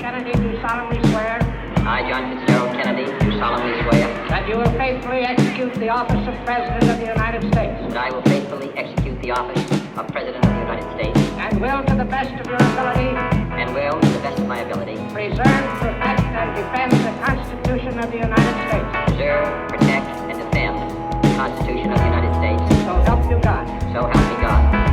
Kennedy, do solemnly swear I, John Fitzgerald Kennedy, do solemnly swear that you will faithfully execute the office of President of the United States that I will faithfully execute the office of President of the United States and will, to the best of your ability, and will, to the best of my ability, preserve, protect, and defend the Constitution of the United States. preserve, protect, and defend the Constitution of the United States. So help you God. So help me God.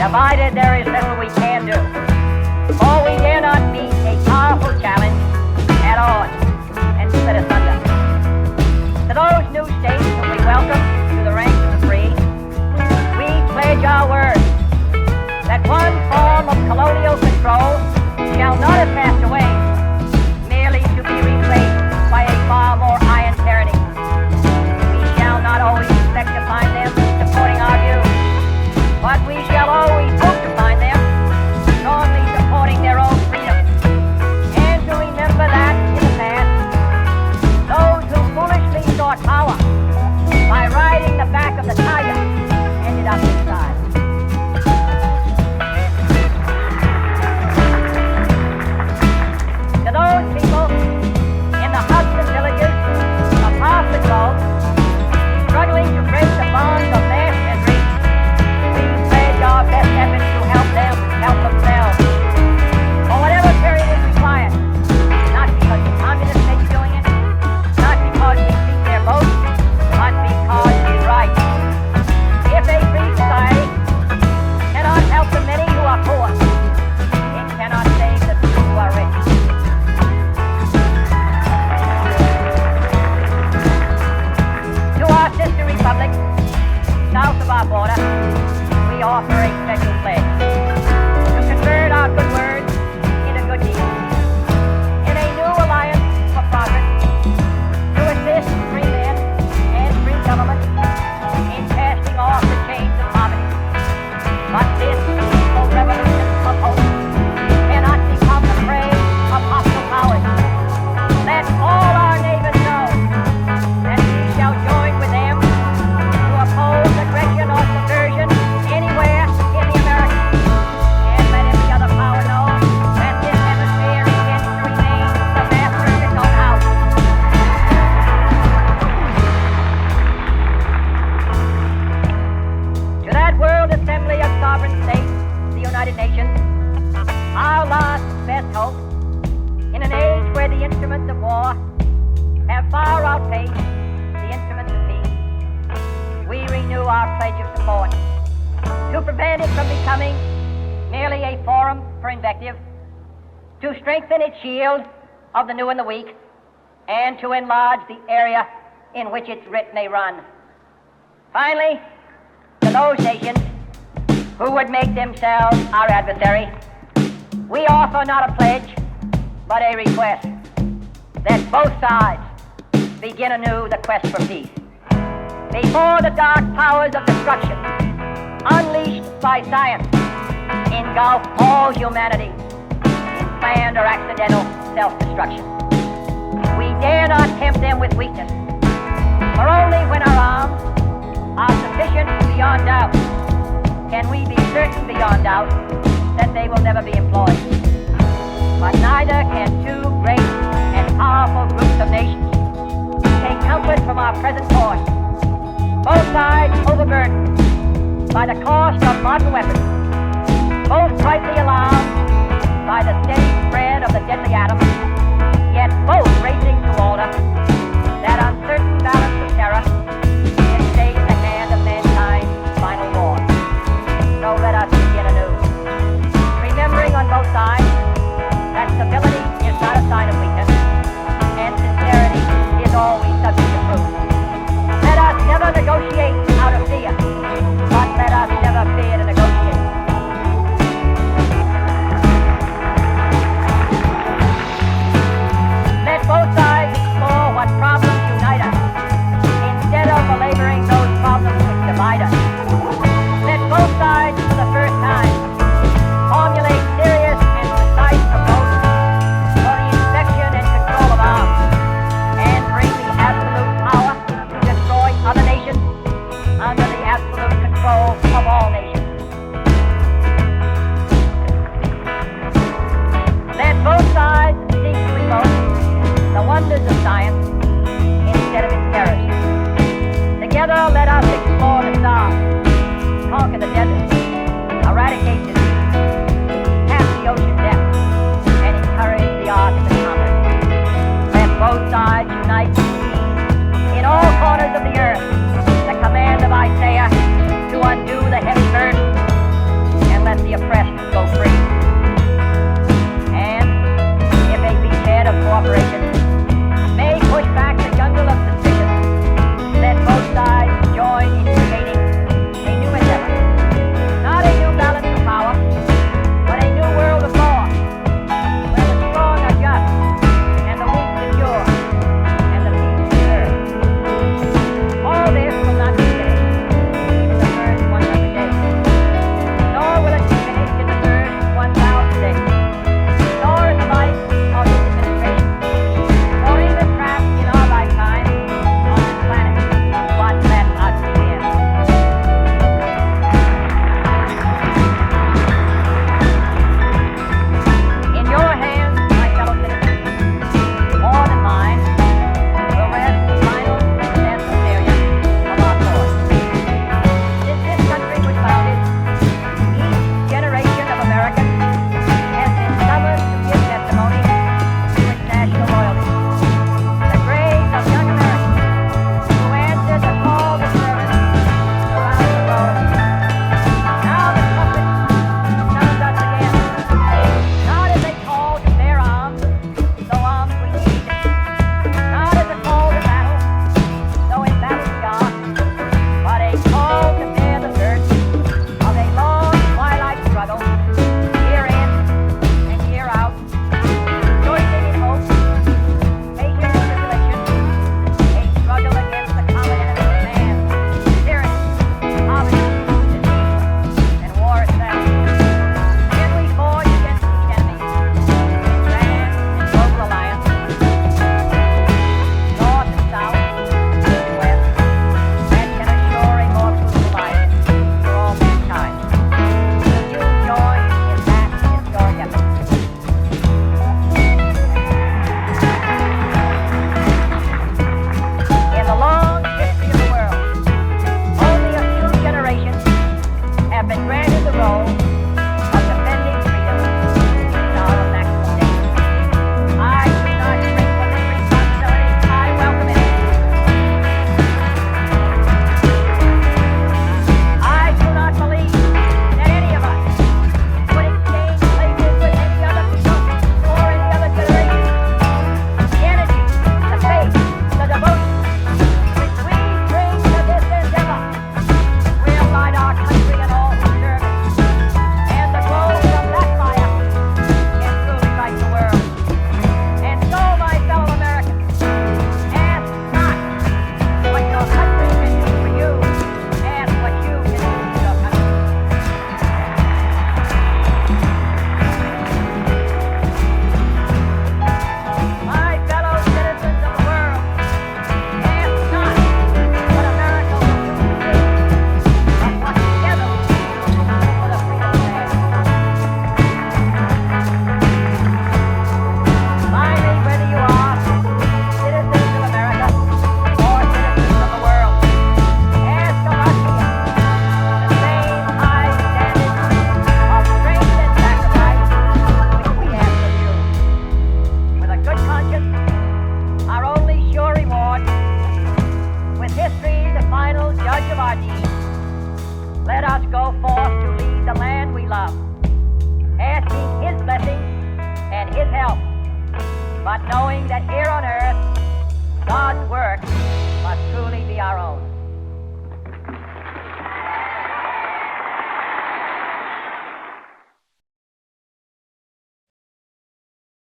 Divided, there is little we can do. For we dare not meet a powerful challenge at odds and split asunder. To those new states whom we welcome to the ranks of the free, we pledge our word that one form of colonial control shall not have passed away, merely to be replaced by a far more iron tyranny. We shall not always expect to find them supporting our views, but we shall always hope to find them strongly supporting their own freedom. And to remember that in the past, those who foolishly sought power by riding the back of the tiger ended up inside. the instruments of war have far outpaced the instruments of peace, we renew our pledge of support to prevent it from becoming merely a forum for invective, to strengthen its shield of the new and the weak, and to enlarge the area in which its writ may run. Finally, to those nations who would make themselves our adversary, we offer not a pledge, but a request that both sides begin anew the quest for peace. Before the dark powers of destruction, unleashed by science, engulf all humanity in planned or accidental self-destruction. We dare not tempt them with weakness, for only when our arms are sufficient beyond doubt can we be certain beyond doubt that they will never be employed. But neither can two great and powerful groups of nations take comfort from our present course, both sides overburdened by the cost of modern weapons, both rightly alarmed by the steady spread of the deadly